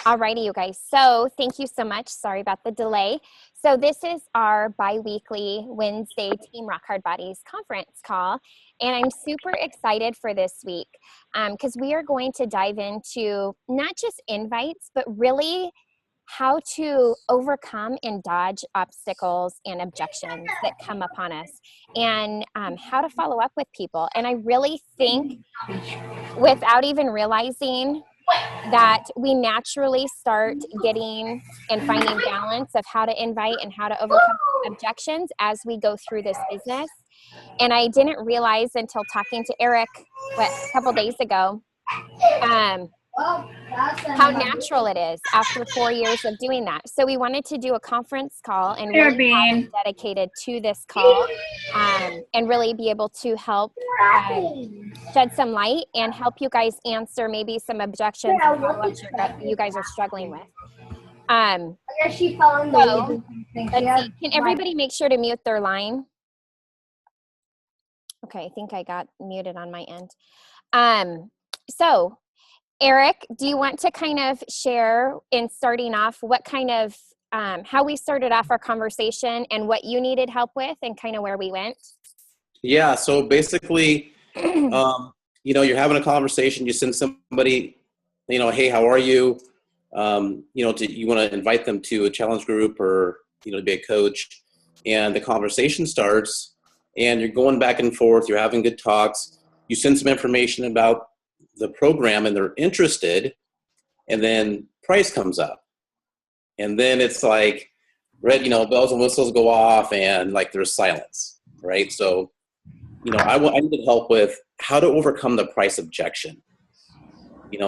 Alrighty, you guys. So thank you so much. Sorry about the delay. So this is our bi-weekly Wednesday Team Rock Hard Bodies conference call. And I'm super excited for this week because we are going to dive into not just invites, but really how to overcome and dodge obstacles and objections that come upon us, and how to follow up with people. And I really think, without even realizing, that we naturally start getting and finding balance of how to invite and how to overcome objections as we go through this business. And I didn't realize until talking to Eric a couple days ago how natural it is after 4 years of doing that. So we wanted to do a conference call and really have it dedicated to this call, and really be able to help shed some light and help you guys answer maybe some objections you guys are struggling with. So let's see. Can everybody make sure to mute their line? Okay, I think I got muted on my end. So Eric, do you want to kind of share, in starting off, what kind of, how we started off our conversation and what you needed help with and kind of where we went? Yeah, so basically, you're having a conversation, you send somebody, hey, how are you? You want to invite them to a challenge group or, to be a coach, and the conversation starts and you're going back and forth, you're having good talks, you send some information about the program and they're interested, and then price comes up, and then it's like bells and whistles go off and like there's silence, right? So I needed help with how to overcome the price objection.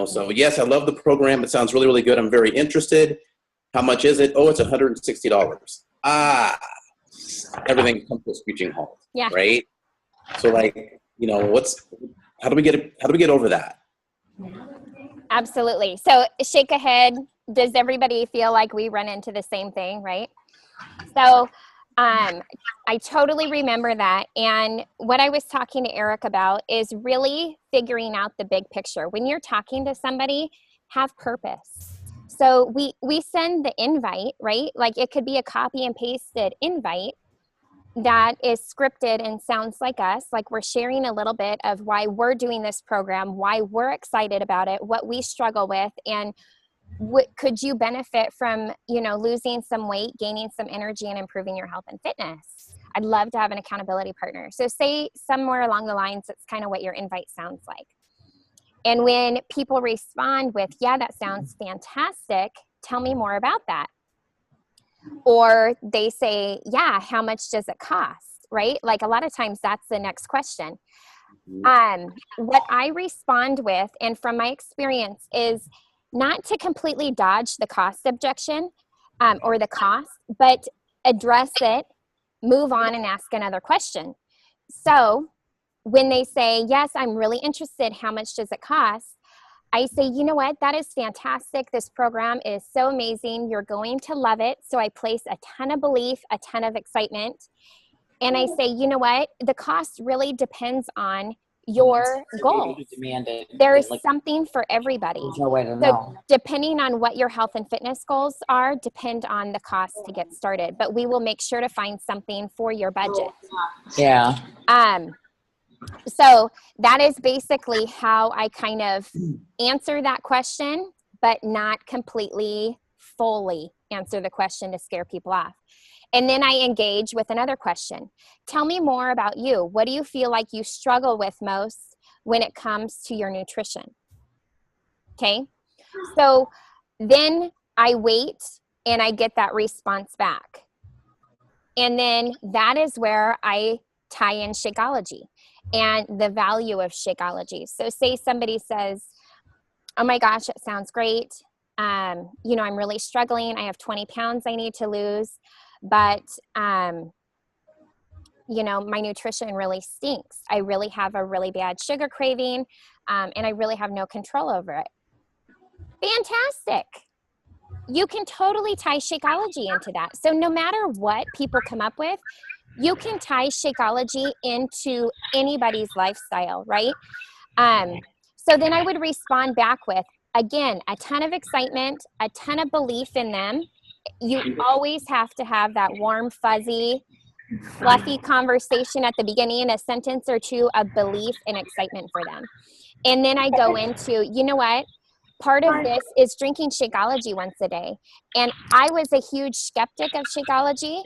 So yes, I love the program, it sounds really, really good, I'm very interested. How much is it? Oh, it's $160. Everything comes to a screeching halt. Yeah. Right? So how do we get over that? Absolutely. So shake a head. Does everybody feel like we run into the same thing, right? So I totally remember that. And what I was talking to Eric about is really figuring out the big picture. When you're talking to somebody, have purpose. So we send the invite, right? Like it could be a copy and pasted invite that is scripted and sounds like us, like we're sharing a little bit of why we're doing this program, why we're excited about it, what we struggle with, and what could you benefit from, losing some weight, gaining some energy, and improving your health and fitness. I'd love to have an accountability partner. So say somewhere along the lines, that's kind of what your invite sounds like. And when people respond with, yeah, that sounds fantastic, tell me more about that. Or they say, yeah, how much does it cost, right? Like a lot of times that's the next question. What I respond with, and from my experience, is not to completely dodge the cost objection or the cost, but address it, move on, and ask another question. So when they say, yes, I'm really interested, how much does it cost? I say, you know what, that is fantastic. This program is so amazing. You're going to love it. So I place a ton of belief, a ton of excitement. And I say, you know what, the cost really depends on your goals. There is something for everybody. There's no way to So know. depending on what your health and fitness goals are, depend on the cost to get started. But we will make sure to find something for your budget. Yeah. So that is basically how I kind of answer that question, but not completely fully answer the question to scare people off. And then I engage with another question. Tell me more about you. What do you feel like you struggle with most when it comes to your nutrition? Okay. So then I wait and I get that response back. And then that is where I tie in Shakeology and the value of Shakeology. So say somebody says, oh my gosh, it sounds great. I'm really struggling. I have 20 pounds I need to lose, but, my nutrition really stinks. I really have a really bad sugar craving, and I really have no control over it. Fantastic. You can totally tie Shakeology into that. So no matter what people come up with, you can tie Shakeology into anybody's lifestyle, right? So then I would respond back with, again, a ton of excitement, a ton of belief in them. You always have to have that warm, fuzzy, fluffy conversation at the beginning, a sentence or two of belief and excitement for them. And then I go into, you know what? Part of this is drinking Shakeology once a day. And I was a huge skeptic of Shakeology.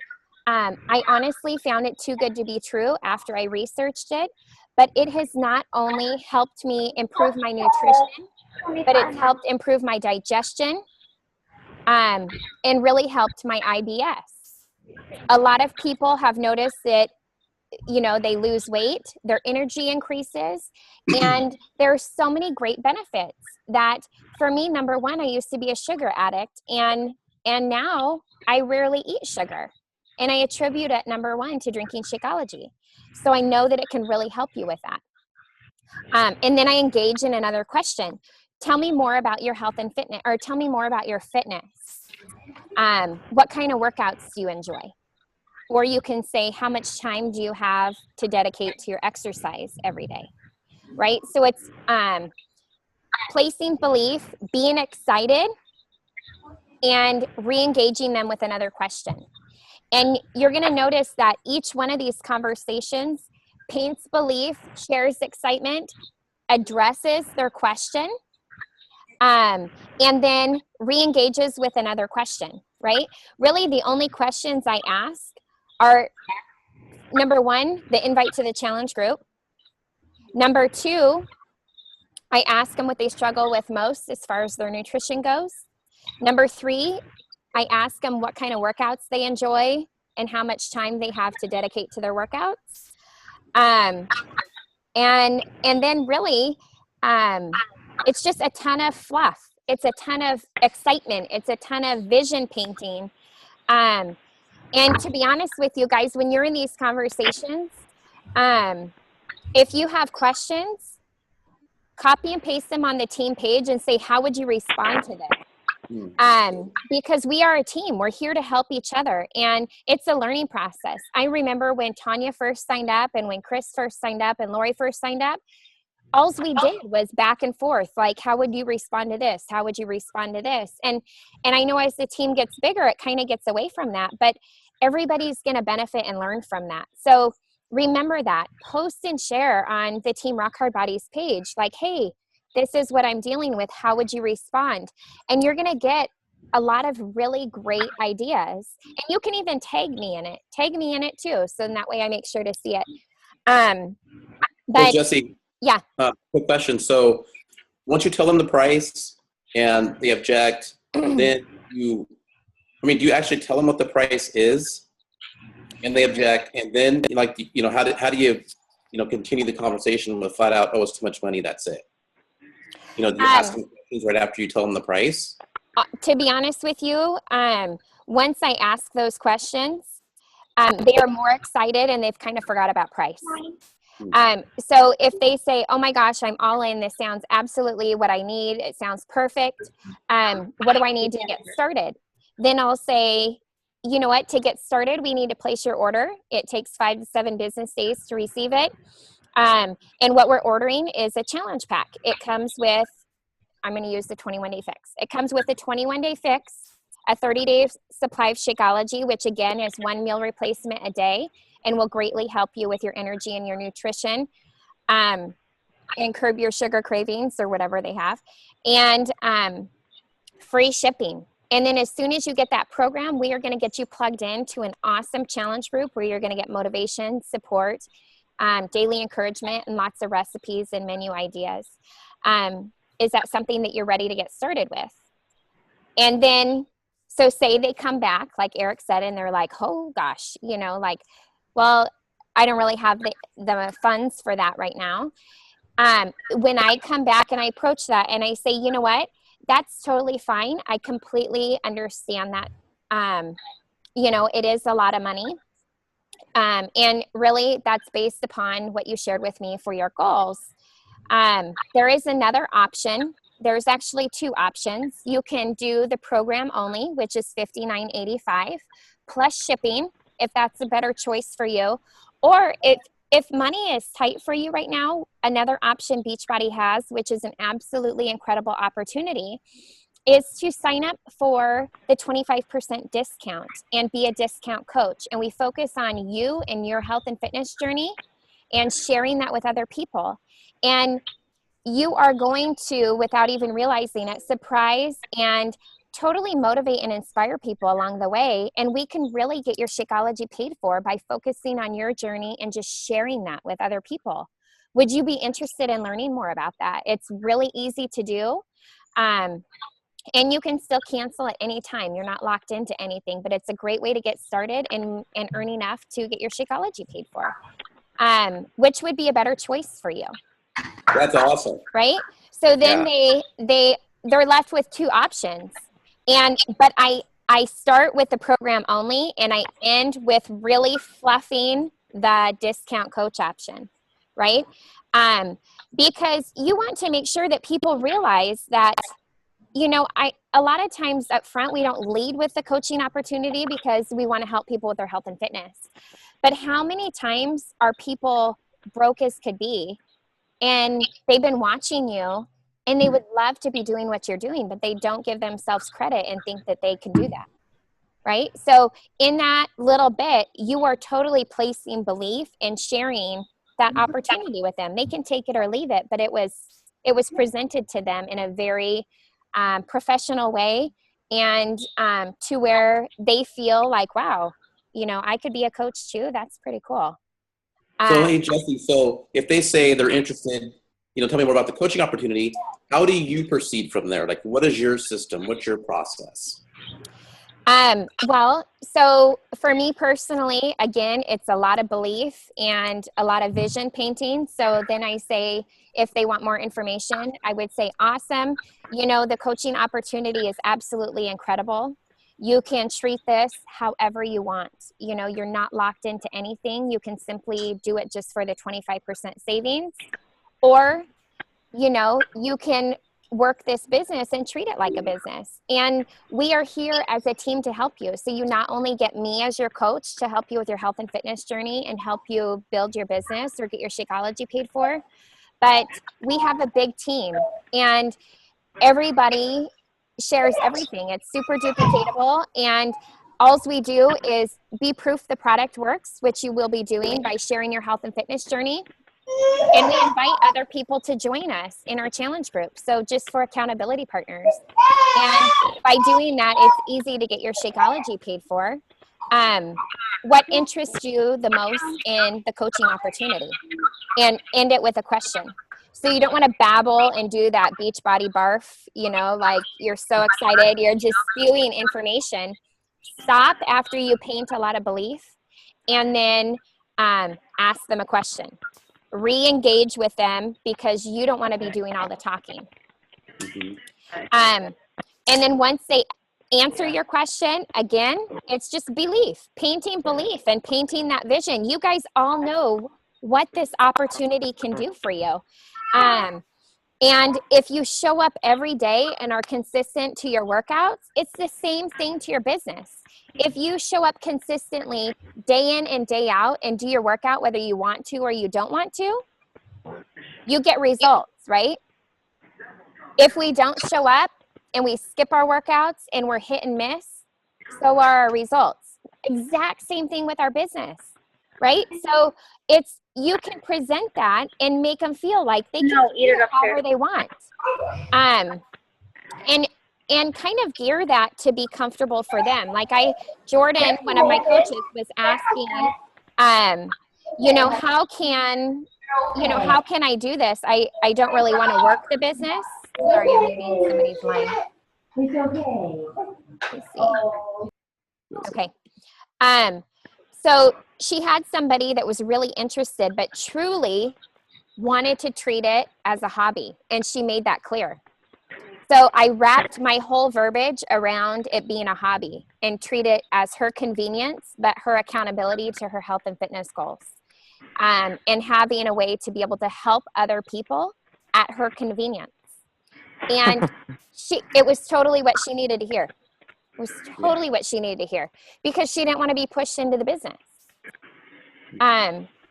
I honestly found it too good to be true after I researched it. But it has not only helped me improve my nutrition, but it's helped improve my digestion, and really helped my IBS. A lot of people have noticed that, you know, they lose weight, their energy increases, and there's so many great benefits that for me, number one, I used to be a sugar addict, and now I rarely eat sugar. And I attribute it, number one, to drinking Shakeology. So I know that it can really help you with that. And then I engage in another question. Tell me more about your health and fitness, or tell me more about your fitness. What kind of workouts do you enjoy? Or you can say, how much time do you have to dedicate to your exercise every day, right? So it's placing belief, being excited, and re-engaging them with another question. And you're going to notice that each one of these conversations paints belief, shares excitement, addresses their question, and then re-engages with another question, right? Really, the only questions I ask are, number one, the invite to the challenge group. Number two, I ask them what they struggle with most as far as their nutrition goes. Number three, I ask them what kind of workouts they enjoy and how much time they have to dedicate to their workouts. And then really, it's just a ton of fluff. It's a ton of excitement. It's a ton of vision painting. And to be honest with you guys, when you're in these conversations, if you have questions, copy and paste them on the team page and say, how would you respond to this? Because we are a team. We're here to help each other. And it's a learning process. I remember when Tanya first signed up and when Chris first signed up and Lori first signed up, all we did was back and forth. Like, how would you respond to this? How would you respond to this? And I know as the team gets bigger, it kind of gets away from that, but everybody's going to benefit and learn from that. So remember that. Post and share on the Team Rock Hard Bodies page. Like, hey, this is what I'm dealing with. How would you respond? And you're going to get a lot of really great ideas. And you can even tag me in it. Tag me in it too. So that way I make sure to see it. But Jesse, yeah. Quick question. So once you tell them the price and they object, then do you actually tell them what the price is and they object? And then, like, you know, how do you, continue the conversation with flat out, oh, it's too much money, that's it? Do you ask them questions right after you tell them the price? To be honest with you, once I ask those questions, they are more excited and they've kind of forgot about price. So if they say, oh my gosh, I'm all in, this sounds absolutely what I need, it sounds perfect, what do I need to get started? Then I'll say, you know what, to get started, we need to place your order. It takes 5 to 7 business days to receive it. And what we're ordering is a challenge pack. It comes with, I'm going to use the 21-day fix. It comes with a 21-day fix, a 30-day supply of Shakeology, which again is 1 meal replacement a day and will greatly help you with your energy and your nutrition, and curb your sugar cravings or whatever they have, and free shipping. And then as soon as you get that program, we are going to get you plugged into an awesome challenge group where you're going to get motivation, support, daily encouragement, and lots of recipes and menu ideas. Is that something that you're ready to get started with? And then, so say they come back, like Eric said, and they're like, oh gosh, well, I don't really have the funds for that right now. When I come back and I approach that and I say, you know what, that's totally fine. I completely understand that. It is a lot of money. And really that's based upon what you shared with me for your goals. There is another option. There's actually 2 options. You can do the program only, which is $59.85 plus shipping, if that's a better choice for you. Or if money is tight for you right now, another option Beachbody has, which is an absolutely incredible opportunity, is to sign up for the 25% discount and be a discount coach. And we focus on you and your health and fitness journey and sharing that with other people. And you are going to, without even realizing it, surprise and totally motivate and inspire people along the way. And we can really get your Shakeology paid for by focusing on your journey and just sharing that with other people. Would you be interested in learning more about that? It's really easy to do. And you can still cancel at any time. You're not locked into anything, but it's a great way to get started and earn enough to get your Shakeology paid for. Which would be a better choice for you? That's awesome. Right? So then they're left with two options. But I start with the program only, and I end with really fluffing the discount coach option, right? Because you want to make sure that people realize that, a lot of times up front, we don't lead with the coaching opportunity because we want to help people with their health and fitness. But how many times are people broke as could be, and they've been watching you, and they would love to be doing what you're doing, but they don't give themselves credit and think that they can do that, right? So in that little bit, you are totally placing belief and sharing that opportunity with them. They can take it or leave it, but it was presented to them in a very professional way, and to where they feel like, wow, I could be a coach too. That's pretty cool. So, hey, Jesse, so if they say they're interested, tell me more about the coaching opportunity. How do you proceed from there? Like, what is your system? What's your process? Well, so for me personally, again, it's a lot of belief and a lot of vision painting. So then I say, if they want more information, I would say, awesome. The coaching opportunity is absolutely incredible. You can treat this however you want. You're not locked into anything. You can simply do it just for the 25% savings, or, you can work this business and treat it like a business. And we are here as a team to help you. So you not only get me as your coach to help you with your health and fitness journey and help you build your business or get your Shakeology paid for, but we have a big team, and everybody shares everything. It's super duplicatable, and all we do is be proof the product works, which you will be doing by sharing your health and fitness journey. And we invite other people to join us in our challenge group. So just for accountability partners. And by doing that, it's easy to get your Shakeology paid for. What interests you the most in the coaching opportunity? And end it with a question. So you don't want to babble and do that Beachbody barf, like you're so excited, you're just spewing information. Stop after you paint a lot of belief, and then ask them a question. Re-engage with them, because you don't want to be doing all the talking. And then once they answer your question, again, it's just belief, painting belief and painting that vision. You guys all know what this opportunity can do for you. And if you show up every day and are consistent to your workouts, it's the same thing to your business. If you show up consistently day in and day out and do your workout, whether you want to or you don't want to, you get results, right? If we don't show up and we skip our workouts and we're hit and miss, so are our results. Exact same thing with our business, right? So you can present that and make them feel like they can do it however they want. And kind of gear that to be comfortable for them. Like Jordan, one of my coaches, was asking, how can I do this? I don't really want to work the business. Sorry, I'm reading somebody's line. It's okay. Let's see. Okay. So she had somebody that was really interested, but truly wanted to treat it as a hobby. And she made that clear. So I wrapped my whole verbiage around it being a hobby and treat it as her convenience, but her accountability to her health and fitness goals. And having a way to be able to help other people at her convenience. And it was totally what she needed to hear. It was totally what she needed to hear, because she didn't want to be pushed into the business.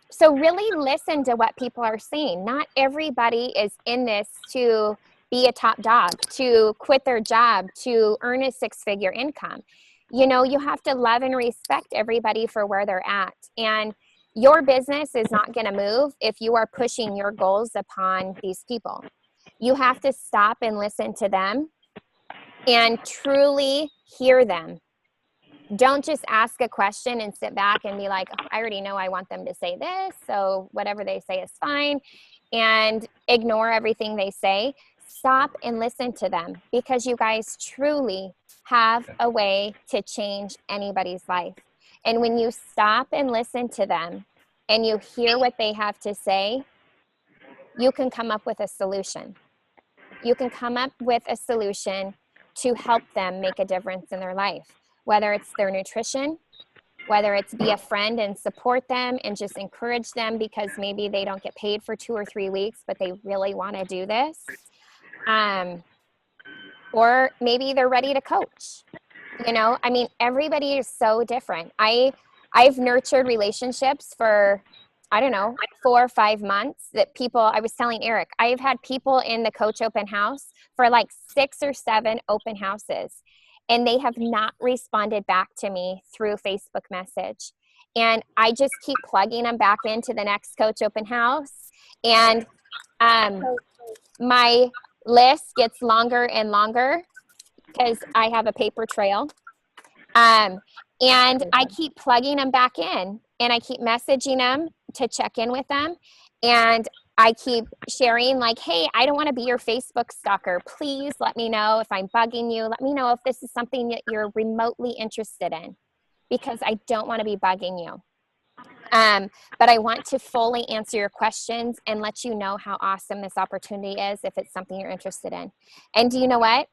So really listen to what people are saying. Not everybody is in this to be a top dog, to quit their job, to earn a six-figure income. You know, you have to love and respect everybody for where they're at. And your business is not going to move if you are pushing your goals upon these people. You have to stop and listen to them and truly hear them. Don't just ask a question and sit back and be like, oh, I already know I want them to say this, so whatever they say is fine, and ignore everything they say. Stop and listen to them, because you guys truly have a way to change anybody's life. And when you stop and listen to them and you hear what they have to say, you can come up with a solution. You can come up with a solution to help them make a difference in their life, whether it's their nutrition, whether it's be a friend and support them and just encourage them because maybe they don't get paid for 2 or 3 weeks, but they really want to do this. Or maybe they're ready to coach. You know, I mean, everybody is so different. I've nurtured relationships for, I don't know, 4 or 5 months that people, I was telling Eric, I've had people in the coach open house for like 6 or 7 open houses, and they have not responded back to me through Facebook message. And I just keep plugging them back into the next coach open house. And my list gets longer and longer because I have a paper trail. And I keep plugging them back in, and I keep messaging them to check in with them. And I keep sharing like, hey, I don't want to be your Facebook stalker. Please let me know if I'm bugging you. Let me know if this is something that you're remotely interested in, because I don't want to be bugging you. But I want to fully answer your questions and let you know how awesome this opportunity is if it's something you're interested in. And do you know what?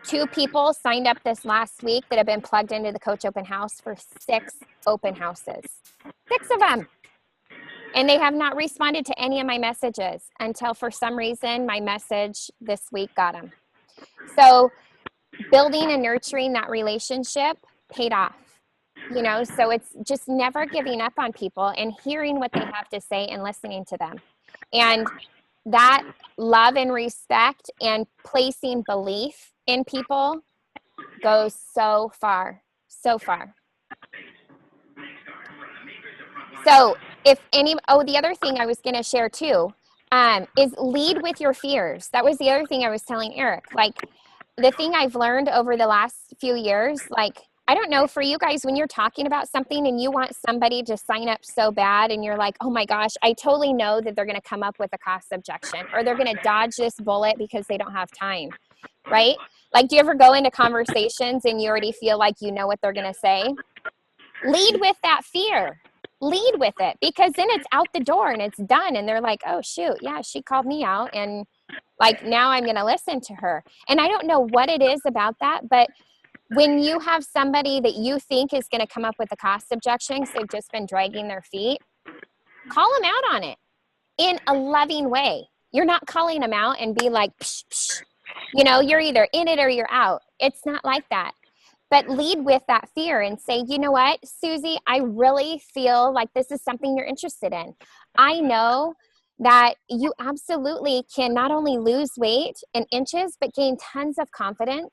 2 people signed up this last week that have been plugged into the Coach Open House for 6 open houses. 6 of them. And they have not responded to any of my messages until for some reason my message this week got them. So building and nurturing that relationship paid off. You know, so it's just never giving up on people and hearing what they have to say and listening to them. And that love and respect and placing belief in people goes so far, so far. So if any, the other thing I was going to share too, is lead with your fears. That was the other thing I was telling Eric. Like, the thing I've learned over the last few years, like, I don't know, for you guys, when you're talking about something and you want somebody to sign up so bad and you're like, oh my gosh, I totally know that they're going to come up with a cost objection, or they're going to dodge this bullet because they don't have time, right? Like, do you ever go into conversations and you already feel like you know what they're going to say? Lead with that fear. Lead with it, because then it's out the door and it's done. And they're like, oh shoot, yeah, she called me out. And like, now I'm going to listen to her. And I don't know what it is about that, but when you have somebody that you think is going to come up with a cost objection because they've just been dragging their feet, call them out on it in a loving way. You're not calling them out and be like, psh, psh. You know, you're either in it or you're out. It's not like that. But lead with that fear and say, you know what, Susie, I really feel like this is something you're interested in. I know that you absolutely can not only lose weight in inches, but gain tons of confidence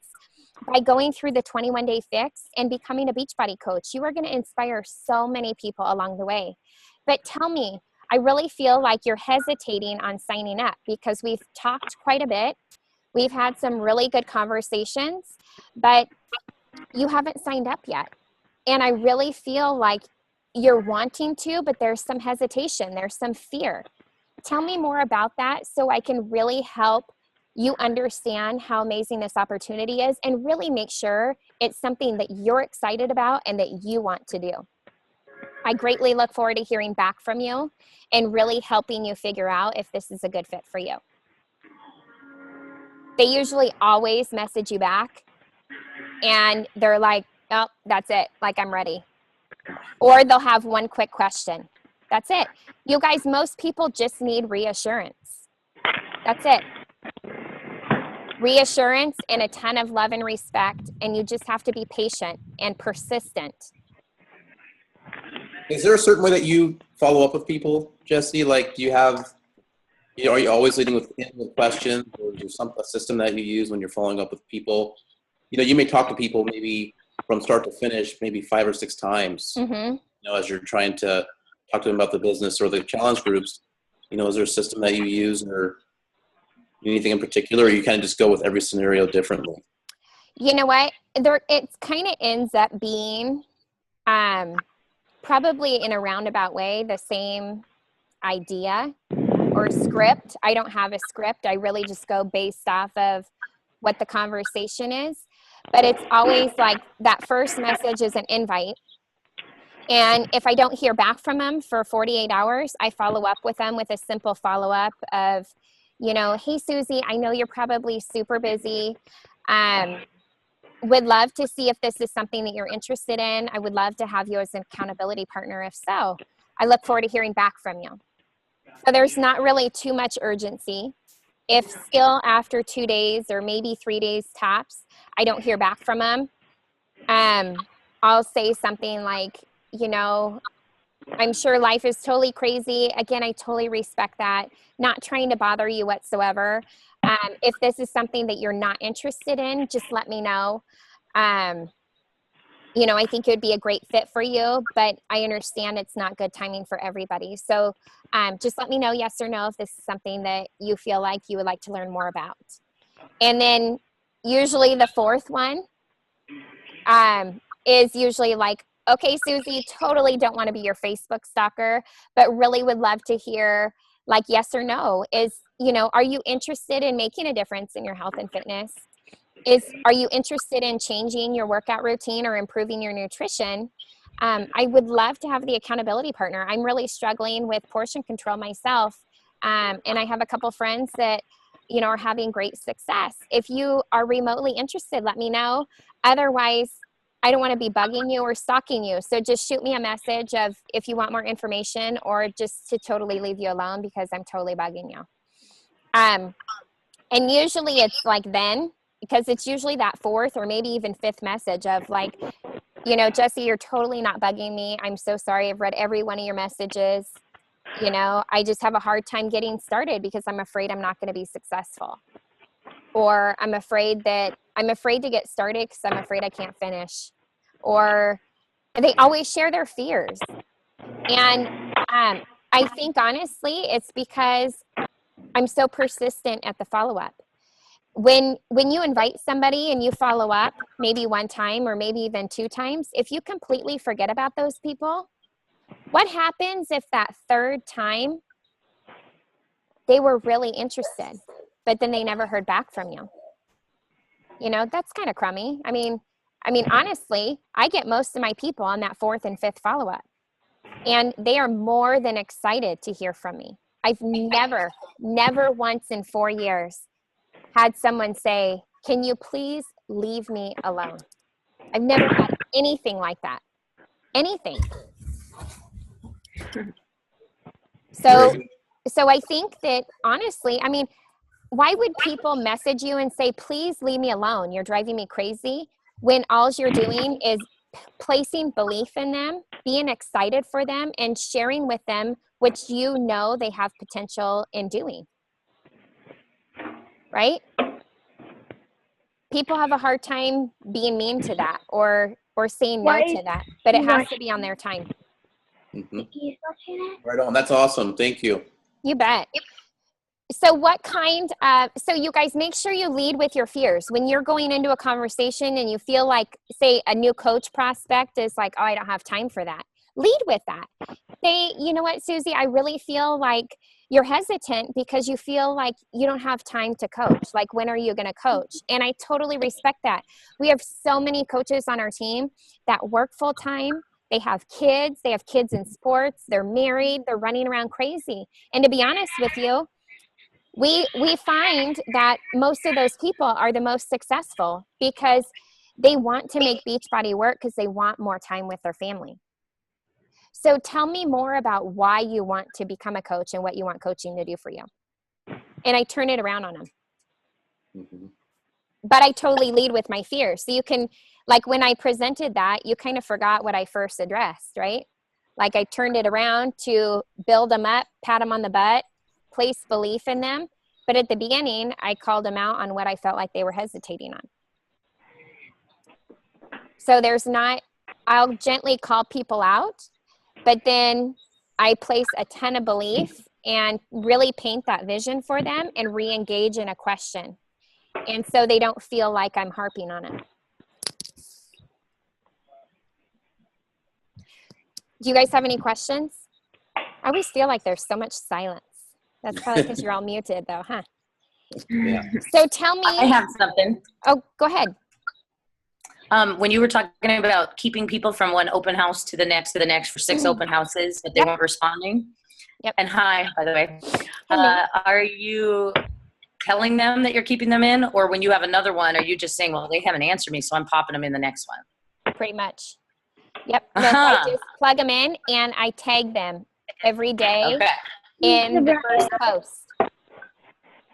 by going through the 21-day fix and becoming a Beachbody coach. You are going to inspire so many people along the way. But tell me, I really feel like you're hesitating on signing up, because we've talked quite a bit. We've had some really good conversations, but you haven't signed up yet. And I really feel like you're wanting to, but there's some hesitation. There's some fear. Tell me more about that so I can really help you understand how amazing this opportunity is, and really make sure it's something that you're excited about and that you want to do. I greatly look forward to hearing back from you and really helping you figure out if this is a good fit for you. They usually always message you back and they're like, oh, that's it. Like, I'm ready. Or they'll have one quick question. That's it. You guys, most people just need reassurance. That's it. Reassurance and a ton of love and respect, and you just have to be patient and persistent. Is there a certain way that you follow up with people, Jesse? Like, do you have, are you always leading with questions, or is there a system that you use when you're following up with people? You may talk to people maybe from start to finish, maybe 5 or 6 times, as you're trying to talk to them about the business or the challenge groups. Is there a system that you use or anything in particular, or you kind of just go with every scenario differently? You know what? It kind of ends up being probably in a roundabout way the same idea or script. I don't have a script. I really just go based off of what the conversation is. But it's always like that first message is an invite. And if I don't hear back from them for 48 hours, I follow up with them with a simple follow-up of, hey, Susie, I know you're probably super busy. Would love to see if this is something that you're interested in. I would love to have you as an accountability partner. If so, I look forward to hearing back from you. So there's not really too much urgency. If still after 2 days or maybe 3 days tops, I don't hear back from them, I'll say something like, I'm sure life is totally crazy. Again, I totally respect that. Not trying to bother you whatsoever. If this is something that you're not interested in, just let me know. I think it would be a great fit for you, but I understand it's not good timing for everybody. So just let me know, yes or no, if this is something that you feel like you would like to learn more about. And then usually the fourth one is usually like, okay, Susie, totally don't want to be your Facebook stalker, but really would love to hear like yes or no. Are you interested in making a difference in your health and fitness? Are you interested in changing your workout routine or improving your nutrition? I would love to have the accountability partner. I'm really struggling with portion control myself. And I have a couple friends that, are having great success. If you are remotely interested, let me know. Otherwise, I don't want to be bugging you or stalking you. So just shoot me a message of if you want more information or just to totally leave you alone because I'm totally bugging you. And usually it's like then, because it's usually that fourth or maybe even fifth message of like, Jesse, you're totally not bugging me. I'm so sorry. I've read every one of your messages. I just have a hard time getting started because I'm afraid I'm not going to be successful. Or I'm afraid to get started because I'm afraid I can't finish. Or they always share their fears. And I think honestly, it's because I'm so persistent at the follow-up. When you invite somebody and you follow up maybe 1 time or maybe even 2 times, if you completely forget about those people, what happens if that 3rd time they were really interested, but then they never heard back from you? That's kind of crummy. I mean, honestly, I get most of my people on that 4th and 5th follow-up, and they are more than excited to hear from me. I've never once in 4 years had someone say, can you please leave me alone? I've never had anything like that. Anything. So I think that honestly, why would people message you and say, please leave me alone, you're driving me crazy, when all you're doing is placing belief in them, being excited for them, and sharing with them what they have potential in doing? Right? People have a hard time being mean to that or saying no to that, but it has to be on their time. Mm-hmm. Right on. That's awesome. Thank you. You bet. So so you guys make sure you lead with your fears. When you're going into a conversation and you feel like, say, a new coach prospect is like, oh, I don't have time for that. Lead with that. Say, you know what, Susie, I really feel like you're hesitant because you feel like you don't have time to coach. Like, when are you going to coach? And I totally respect that. We have so many coaches on our team that work full time. They have kids in sports, they're married, they're running around crazy. And to be honest with you, we find that most of those people are the most successful because they want to make Beachbody work because they want more time with their family. So tell me more about why you want to become a coach and what you want coaching to do for you. And I turn it around on them. Mm-hmm. But I totally lead with my fear. So you can, like when I presented that, you kind of forgot what I first addressed, right? Like I turned it around to build them up, pat them on the butt, place belief in them. But at the beginning, I called them out on what I felt like they were hesitating on. So I'll gently call people out, but then I place a ton of belief and really paint that vision for them and re-engage in a question. And so they don't feel like I'm harping on it. Do you guys have any questions? I always feel like there's so much silence. That's probably because you're all muted though, huh? Yeah. So tell me. I have something. Oh, go ahead. When you were talking about keeping people from one open house to the next for 6 open houses, but they weren't responding. Yep. And hi, by the way. Hello. Are you telling them that you're keeping them in? Or when you have another one, are you just saying, well, they haven't answered me, so I'm popping them in the next one? Pretty much. Yep. Look, I just plug them in and I tag them every day in the first post.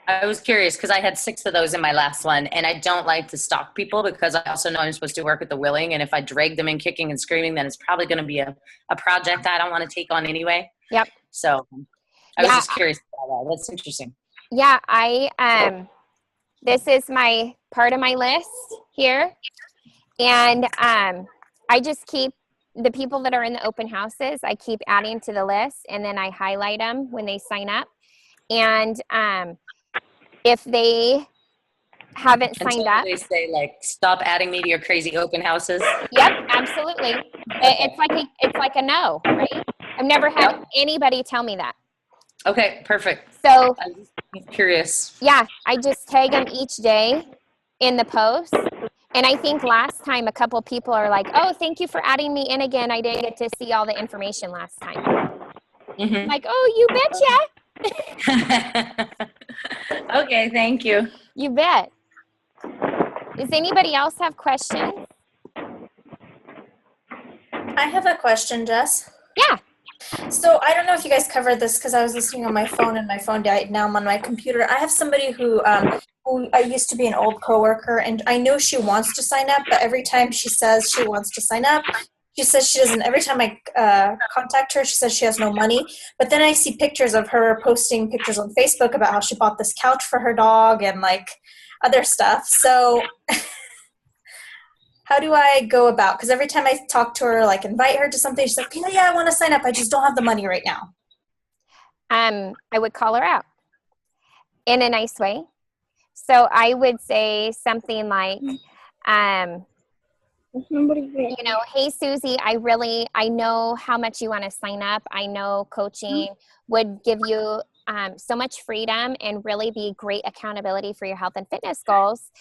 I was curious because I had 6 of those in my last one, and I don't like to stalk people because I also know I'm supposed to work with the willing, and if I drag them in kicking and screaming, then it's probably going to be a project I don't want to take on anyway. Yep. So I was just curious about that. That's interesting. Yeah, this is my part of my list here, and I just keep the people that are in the open houses, I keep adding to the list, and then I highlight them when they sign up. And if they haven't signed up, they say like, stop adding me to your crazy open houses. Yep, absolutely. It's like a no, right? I've never had anybody tell me that. Okay, perfect. So I'm just curious. Yeah, I just tag them each day in the post. And I think last time a couple people are like, oh, thank you for adding me in again. I didn't get to see all the information last time. Mm-hmm. Like, oh, you betcha. Okay, thank you. You bet. Does anybody else have questions? I have a question, Jess. Yeah. So I don't know if you guys covered this because I was listening on my phone and my phone died. Now I'm on my computer. I have somebody who I used to be an old coworker, and I know she wants to sign up, but every time she says she wants to sign up, she says she doesn't. Every time I contact her, she says she has no money. But then I see pictures of her posting pictures on Facebook about how she bought this couch for her dog and like other stuff. So how do I go about? Because every time I talk to her, like invite her to something, she's like, yeah, I want to sign up. I just don't have the money right now. I would call her out in a nice way. So I would say something like, you know, hey, Susie, I know how much you want to sign up. I know coaching would give you so much freedom and really be great accountability for your health and fitness goals.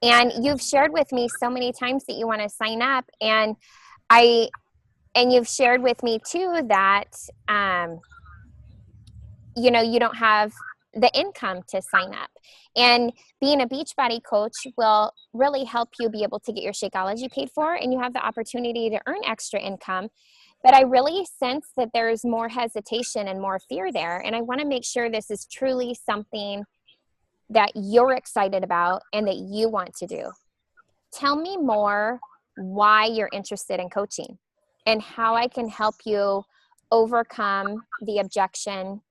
And you've shared with me so many times that you want to sign up. And you've shared with me too that, you know, you don't have the income to sign up. And being a Beachbody coach will really help you be able to get your Shakeology paid for, and you have the opportunity to earn extra income. But I really sense that there's more hesitation and more fear there. And I want to make sure this is truly something that you're excited about and that you want to do. Tell me more why you're interested in coaching and how I can help you overcome the objection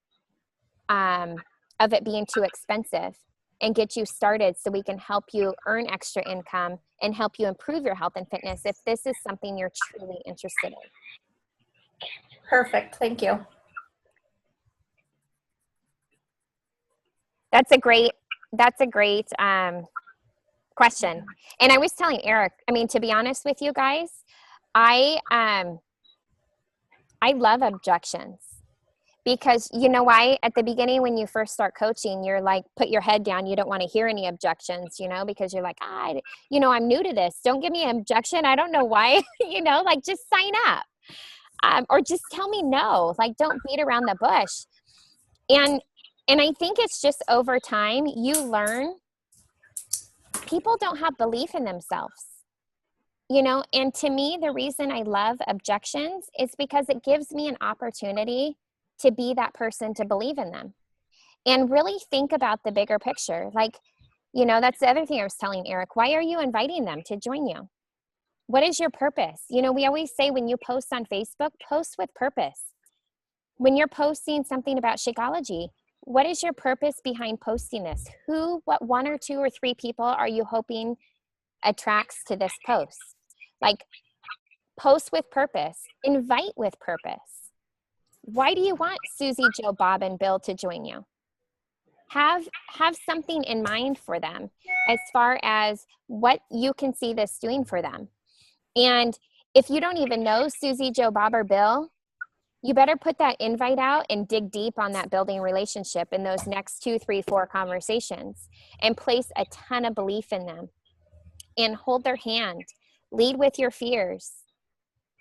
of it being too expensive and get you started so we can help you earn extra income and help you improve your health and fitness if this is something you're truly interested in. Perfect. Thank you. That's a great question. And I was telling Eric, I mean, to be honest with you guys, I love objections. Because you know why? At the beginning, when you first start coaching, you're like, put your head down. You don't want to hear any objections, you know, because you're like, I'm new to this. Don't give me an objection. I don't know why, you know, like just sign up or just tell me no, like don't beat around the bush. And I think it's just over time, you learn people don't have belief in themselves, you know, and to me, the reason I love objections is because it gives me an opportunity to be that person to believe in them and really think about the bigger picture. Like, you know, that's the other thing I was telling Eric. Why are you inviting them to join you? What is your purpose? You know, we always say when you post on Facebook, post with purpose. When you're posting something about Shakeology, what is your purpose behind posting this? What 1 or 2 or 3 people are you hoping attracts to this post? Like, post with purpose, invite with purpose. Why do you want Susie, Joe, Bob, and Bill to join you? Have something in mind for them as far as what you can see this doing for them. And if you don't even know Susie, Joe, Bob, or Bill, you better put that invite out and dig deep on that building relationship in those next 2, 3, 4 conversations, and place a ton of belief in them and hold their hand. Lead with your fears.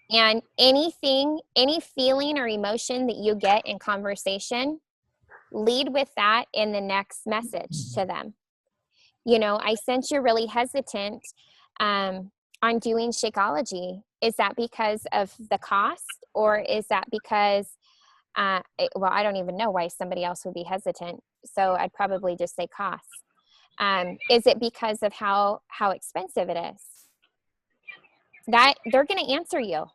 And any feeling or emotion that you get in conversation, lead with that in the next message to them. You know, I sense you're really hesitant on doing Shakeology. Is that because of the cost, or is that because, well, I don't even know why somebody else would be hesitant. So I'd probably just say cost. Is it because of how expensive it is? That they're going to answer you.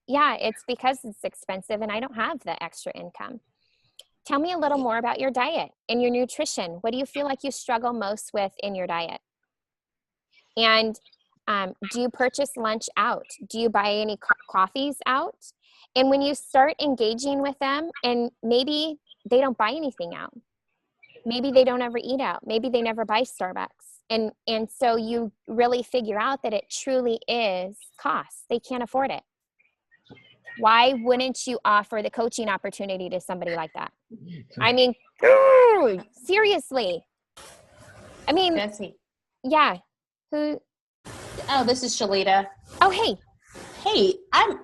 Yeah, it's because it's expensive and I don't have the extra income. Tell me a little more about your diet and your nutrition. What do you feel like you struggle most with in your diet? And do you purchase lunch out? Do you buy any coffees out? And when you start engaging with them, and maybe they don't buy anything out, maybe they don't ever eat out, maybe they never buy Starbucks. And so you really figure out that it truly is cost. They can't afford it. Why wouldn't you offer the coaching opportunity to somebody like that? I mean, seriously. I mean, Betsy. Yeah. Who? Oh, this is Shalita. Oh, hey. Hey, I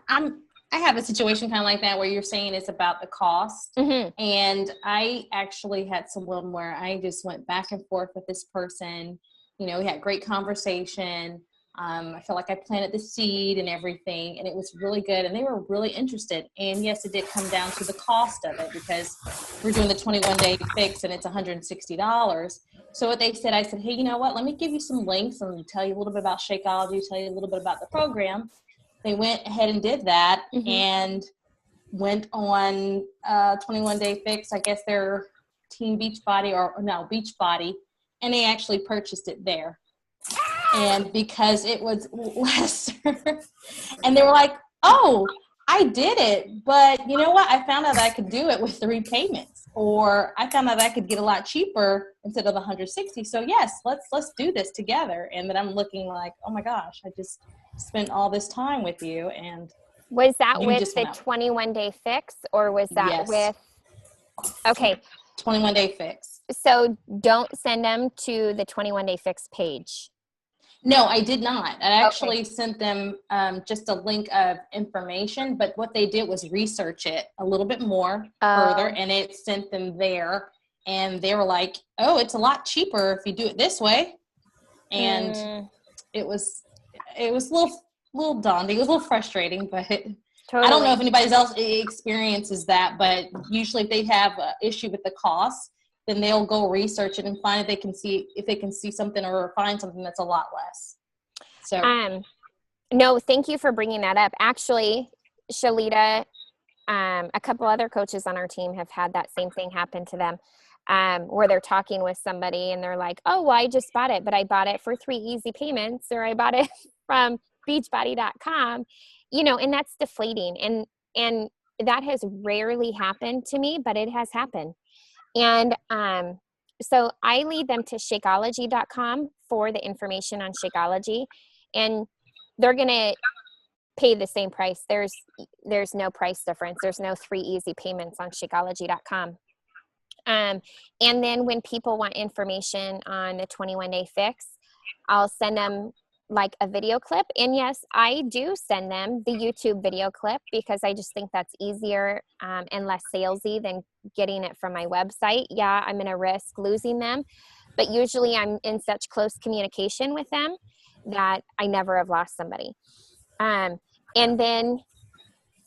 have a situation kind of like that where you're saying it's about the cost. Mm-hmm. And I actually had someone where I just went back and forth with this person. You know, we had great conversation. I feel like I planted the seed and everything, and it was really good. And they were really interested. And yes, it did come down to the cost of it, because we're doing the 21-day fix and it's $160. So what they said, I said, hey, you know what? Let me give you some links and tell you a little bit about Shakeology, tell you a little bit about the program. They went ahead and did that, Mm-hmm. and went on 21-day fix. I guess they're Team Beachbody Beachbody, and they actually purchased it there. And because it was lesser, and they were like, oh, I did it, but you know what? I found out I could do it with 3 payments, or I found out I could get a lot cheaper instead of 160. So yes, let's do this together. And then I'm looking like, oh my gosh, I just spent all this time with you. And was that with the out. 21-day fix, or was that Yes. with? Okay. 21-day fix. So don't send them to the 21-day fix page. No, I did not. I actually sent them just a link of information, but what they did was research it a little bit more further, and it sent them there, and they were like, oh, it's a lot cheaper if you do it this way. And it was a little daunting. It was a little frustrating, but Totally. I don't know if anybody else experiences that, but usually if they have an issue with the cost, then they'll go research it and find if they can see something or find something that's a lot less. So, no, thank you for bringing that up. Actually, Shalita, a couple other coaches on our team have had that same thing happen to them, where they're talking with somebody and they're like, oh, well, I just bought it, but I bought it for 3 easy payments, or I bought it from beachbody.com, you know, and that's deflating. And that has rarely happened to me, but it has happened. And so I lead them to Shakeology.com for the information on Shakeology, and they're going to pay the same price. There's no price difference. There's no 3 easy payments on Shakeology.com. And then when people want information on the 21-day fix, I'll send them like a video clip. And yes, I do send them the YouTube video clip, because I just think that's easier and less salesy than getting it from my website. Yeah, I'm going to risk losing them, but usually I'm in such close communication with them that I never have lost somebody. And then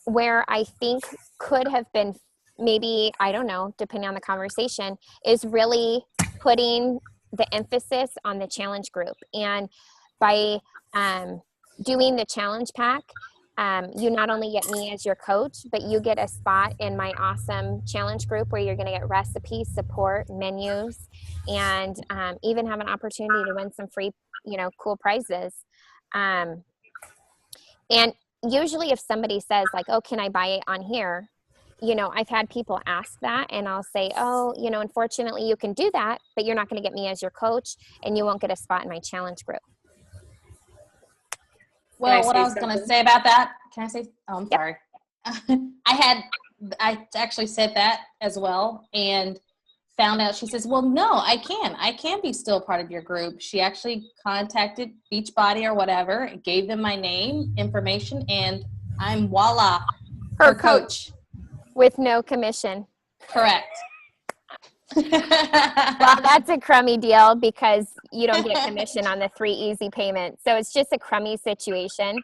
where I think could have been maybe, I don't know, depending on the conversation, is really putting the emphasis on the challenge group. And by doing the challenge pack, you not only get me as your coach, but you get a spot in my awesome challenge group where you're going to get recipes, support, menus, and even have an opportunity to win some free, cool prizes. And usually if somebody says like, oh, can I buy it on here? I've had people ask that, and I'll say, oh, unfortunately you can do that, but you're not going to get me as your coach, and you won't get a spot in my challenge group. Well, what I was going to say about that, can I say, oh, I'm sorry. I actually said that as well, and found out, she says, well, no, I can be still part of your group. She actually contacted Beachbody or whatever, gave them my name, information, and I'm voila, her coach. With no commission. Correct. Well, that's a crummy deal because you don't get commission on the 3 easy payments. So it's just a crummy situation.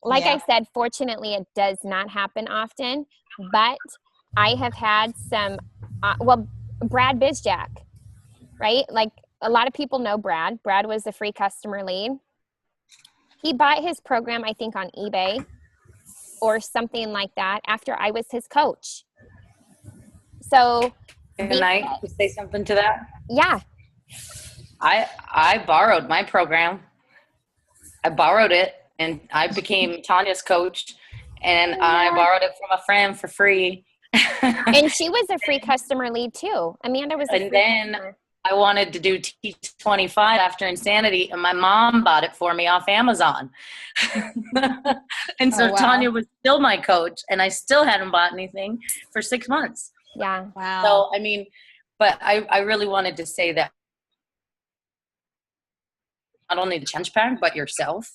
Like I said, fortunately, it does not happen often, but I have had some, Brad Bizjack, right? Like a lot of people know Brad. Brad was a free customer lead. He bought his program, I think, on eBay or something like that after I was his coach. So can I say something to that? Yeah. I borrowed my program. I borrowed it and I became Tanya's coach, and I borrowed it from a friend for free. And she was a free customer lead too. Amanda was a free customer. I wanted to do T25 after Insanity, and my mom bought it for me off Amazon. And so Tanya was still my coach, and I still hadn't bought anything for 6 months. Yeah. Wow. So, I mean, but I really wanted to say that not only the challenge pack, but yourself,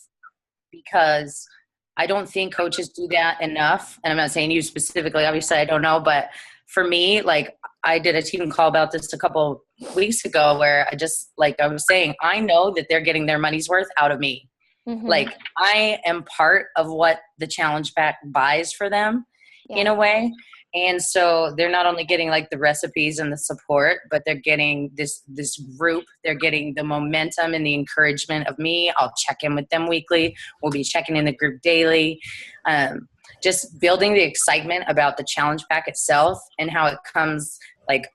because I don't think coaches do that enough. And I'm not saying you specifically, obviously I don't know, but for me, like I did a team call about this a couple weeks ago where I just, like I was saying, I know that they're getting their money's worth out of me. Mm-hmm. Like I am part of what the challenge pack buys for them in a way. And so they're not only getting like the recipes and the support, but they're getting this group. They're getting the momentum and the encouragement of me. I'll check in with them weekly. We'll be checking in the group daily. Just building the excitement about the challenge pack itself and how it comes, like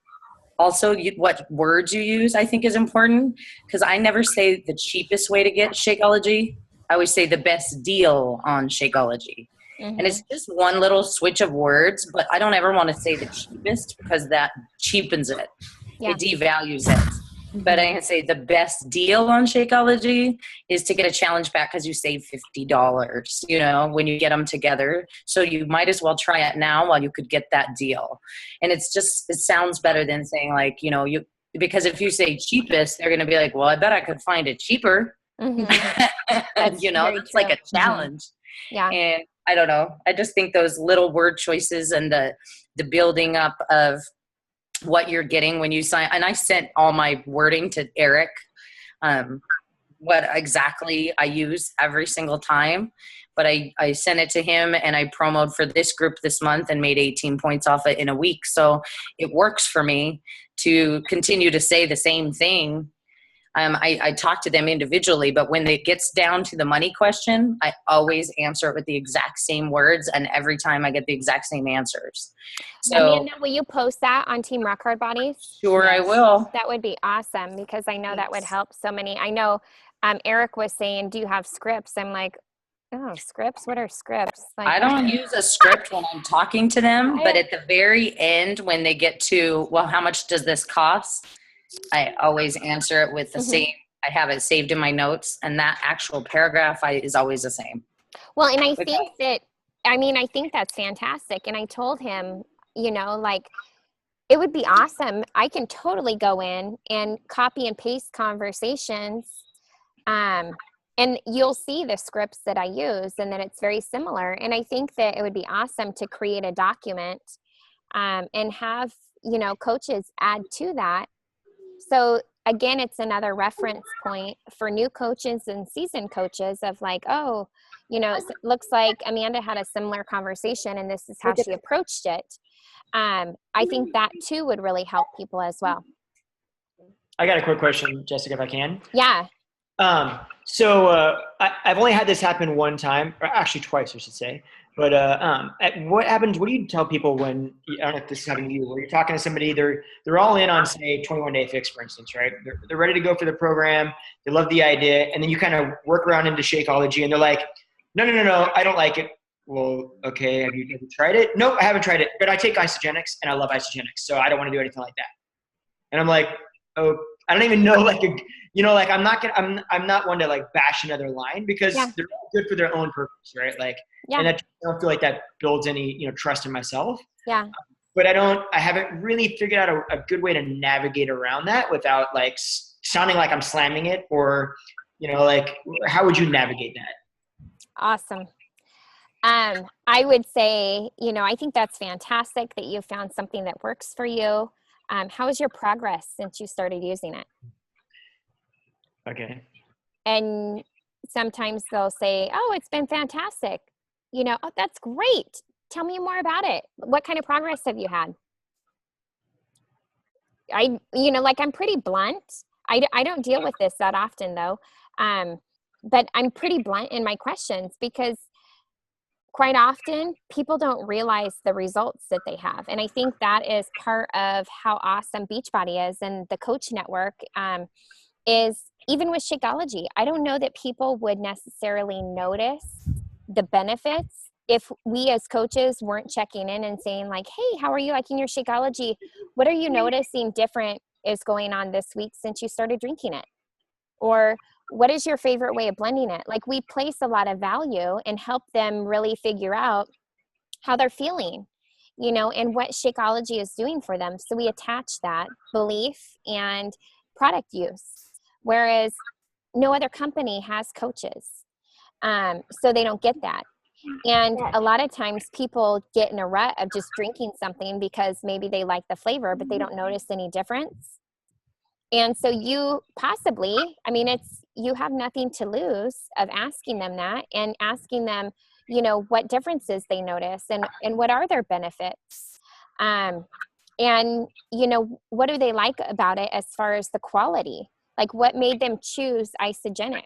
also what words you use, I think is important, because I never say the cheapest way to get Shakeology. I always say the best deal on Shakeology. Mm-hmm. And it's just one little switch of words, but I don't ever want to say the cheapest because that cheapens it. Yeah. It devalues it. Mm-hmm. But I can say the best deal on Shakeology is to get a challenge pack because you save $50, when you get them together. So you might as well try it now while you could get that deal. And it sounds better than saying like, because if you say cheapest, they're going to be like, well, I bet I could find it cheaper. Mm-hmm. It's like a challenge. Mm-hmm. Yeah. And I don't know. I just think those little word choices and the building up of what you're getting when you sign. And I sent all my wording to Eric, what exactly I use every single time. But I sent it to him and I promoted for this group this month and made 18 points off it in a week. So it works for me to continue to say the same thing. I talk to them individually, but when it gets down to the money question, I always answer it with the exact same words, and every time I get the exact same answers. So, Amanda, will you post that on Team Rock Hard Bodies? Sure, yes. I will. That would be awesome because I know that would help so many. I know Eric was saying, do you have scripts? I'm like, oh, scripts? What are scripts? Like, I don't use a script when I'm talking to them, but at the very end when they get to, well, how much does this cost? I always answer it with the same. I have it saved in my notes, and that actual paragraph is always the same. Well, and I think that's fantastic. And I told him, like, it would be awesome. I can totally go in and copy and paste conversations. And you'll see the scripts that I use and that it's very similar. And I think that it would be awesome to create a document and have, coaches add to that. So again, it's another reference point for new coaches and seasoned coaches of like, oh, it looks like Amanda had a similar conversation and this is how she approached it. I think that too would really help people as well. I got a quick question, Jessica, if I can. Yeah. I've only had this happen one time, or actually twice, I should say. But what happens? What do you tell people when, I don't know if this is happening to you, where you're talking to somebody, they're all in on, say, 21 Day Fix, for instance, right? They're ready to go for the program. They love the idea. And then you kind of work around into Shakeology and they're like, no, I don't like it. Well, okay, have you tried it? Nope, I haven't tried it, but I take isogenics and I love isogenics, so I don't want to do anything like that. And I'm like, oh, I don't even know, like, I'm not one to like bash another line because they're all good for their own purpose, right? Like, and I don't feel like that builds any, trust in myself. Yeah. But I haven't really figured out a good way to navigate around that without like sounding like I'm slamming it, or, like, how would you navigate that? Awesome. I would say, I think that's fantastic that you found something that works for you. How is your progress since you started using it? Okay. And sometimes they'll say, oh, it's been fantastic. Oh, that's great. Tell me more about it. What kind of progress have you had? I'm pretty blunt. I don't deal with this that often though. But I'm pretty blunt in my questions because quite often people don't realize the results that they have. And I think that is part of how awesome Beachbody is, and the coach network is, even with Shakeology, I don't know that people would necessarily notice the benefits if we as coaches weren't checking in and saying like, hey, how are you liking your Shakeology? What are you noticing different is going on this week since you started drinking it? Or what is your favorite way of blending it? Like, we place a lot of value and help them really figure out how they're feeling, and what Shakeology is doing for them. So we attach that belief and product use, whereas no other company has coaches. So they don't get that. And a lot of times people get in a rut of just drinking something because maybe they like the flavor, but they don't notice any difference. And so you possibly, you have nothing to lose of asking them that and asking them, what differences they notice and what are their benefits. And, what do they like about it as far as the quality? Like, what made them choose isogenics?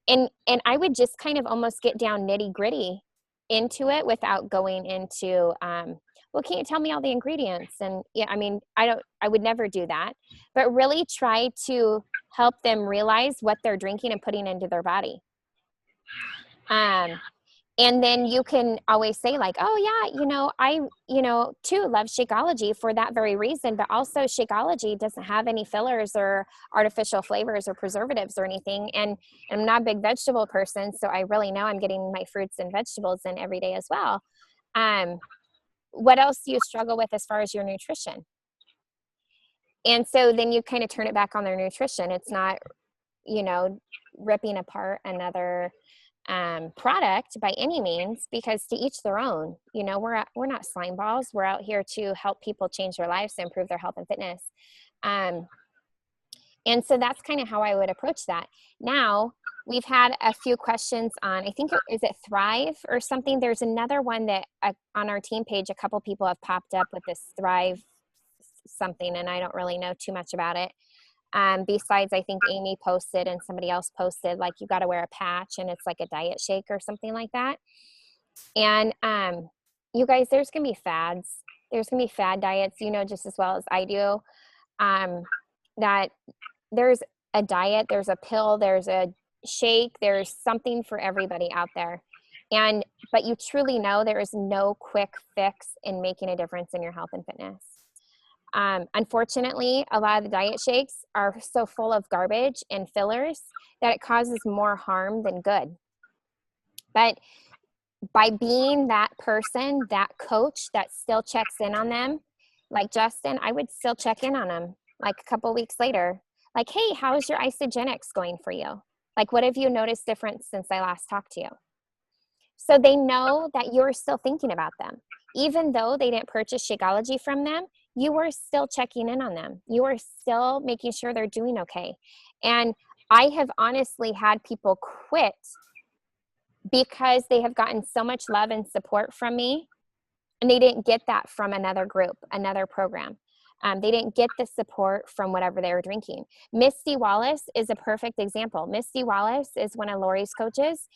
And I would just kind of almost get down nitty gritty into it without going into, well, can you tell me all the ingredients? And I would never do that, but really try to help them realize what they're drinking and putting into their body. And then you can always say like, oh yeah, I, too love Shakeology for that very reason, but also Shakeology doesn't have any fillers or artificial flavors or preservatives or anything. And I'm not a big vegetable person, so I really know I'm getting my fruits and vegetables in every day as well. What else do you struggle with as far as your nutrition? And so then you kind of turn it back on their nutrition. It's not, ripping apart another product by any means, because to each their own. We're not slime balls. We're out here to help people change their lives, to improve their health and fitness. And so that's kind of how I would approach that. Now, we've had a few questions on, I think, is it Thrive or something? There's another one that on our team page, a couple people have popped up with this Thrive something, and I don't really know too much about it. Besides, I think Amy posted and somebody else posted, like, you got to wear a patch and it's like a diet shake or something like that. And you guys, there's going to be fads. There's going to be fad diets, just as well as I do, that there's a diet, there's a pill, there's a shake, there's something for everybody out there. But you truly know there is no quick fix in making a difference in your health and fitness. Unfortunately, a lot of the diet shakes are so full of garbage and fillers that it causes more harm than good. But by being that person, that coach that still checks in on them, like Justin, I would still check in on them like a couple weeks later. Like, hey, how's your isogenics going for you? Like, what have you noticed different since I last talked to you? So they know that you're still thinking about them. Even though they didn't purchase Shakeology from them, you are still checking in on them. You are still making sure they're doing okay. And I have honestly had people quit because they have gotten so much love and support from me, and they didn't get that from another group, another program. They didn't get the support from whatever they were drinking. Misty Wallace is a perfect example. Misty Wallace is one of Lori's coaches,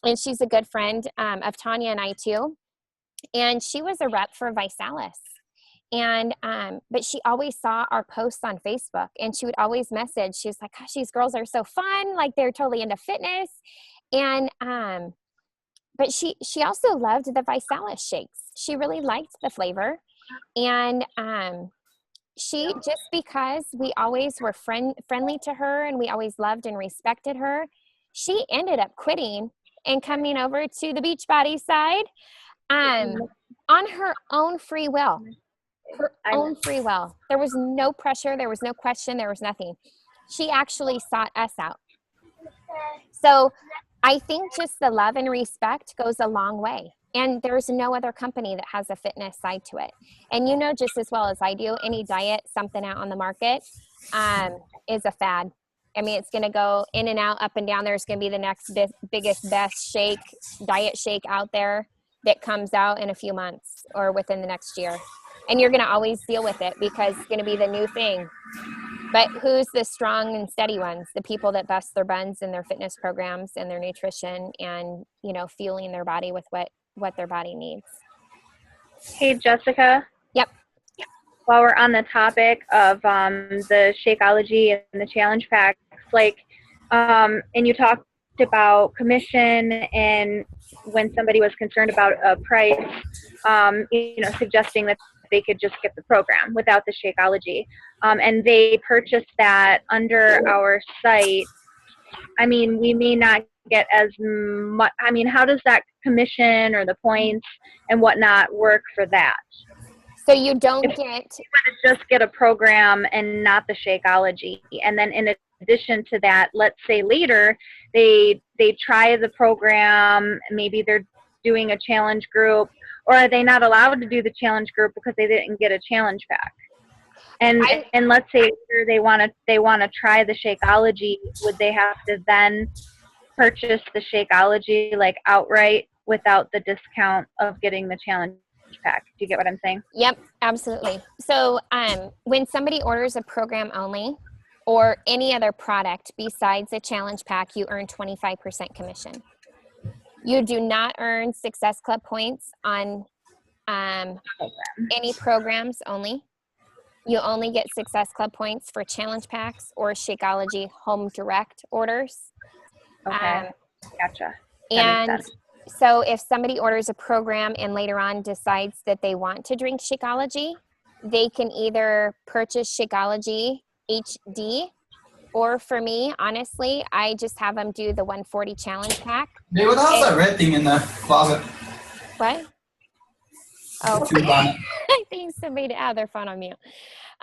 and she's a good friend of Tanya and I too. And she was a rep for Visalis. And, but she always saw our posts on Facebook, and she would always message. She was like, gosh, these girls are so fun. Like, they're totally into fitness. And, but she also loved the Visalis shakes. She really liked the flavor. And, she, just because we always were friendly to her and we always loved and respected her, she ended up quitting and coming over to the Beachbody side, on her own free will. Her own free will. There was no pressure. There was no question. There was nothing. She actually sought us out. So I think just the love and respect goes a long way. And there's no other company that has a fitness side to it. And you know just as well as I do, any diet, something out on the market is a fad. I mean, it's going to go in and out, up and down. There's going to be the next biggest, best shake, diet shake out there that comes out in a few months or within the next year. And you're going to always deal with it because it's going to be the new thing. But who's the strong and steady ones? The people that bust their buns in their fitness programs and their nutrition and, you know, fueling their body with what their body needs. Hey, Jessica. Yep. While we're on the topic of the Shakeology and the challenge packs, like, and you talked about commission and when somebody was concerned about a price, you know, suggesting that they could just get the program without the Shakeology. And they purchased that under our site. I mean, we may not get as much. I mean, how does that commission or the points and whatnot work for that? So you don't If get... you just get a program and not the Shakeology. And then in addition to that, let's say later they try the program, maybe they're doing a challenge group, or are they not allowed to do the challenge group because they didn't get a challenge pack? And let's say they want to try the Shakeology, would they have to then purchase the Shakeology like outright without the discount of getting the challenge pack? Do you get what I'm saying? Yep, absolutely. So when somebody orders a program only or any other product besides a challenge pack, you earn 25% commission. You do not earn Success Club points on any programs only. You only get Success Club points for challenge packs or Shakeology home direct orders. Okay, gotcha. And so if somebody orders a program and later on decides that they want to drink Shakeology, they can either purchase Shakeology HD, or for me, honestly, I just have them do the 140 challenge pack. Hey, what the hell's that red thing in the closet? What? Oh, I think somebody had their phone on mute.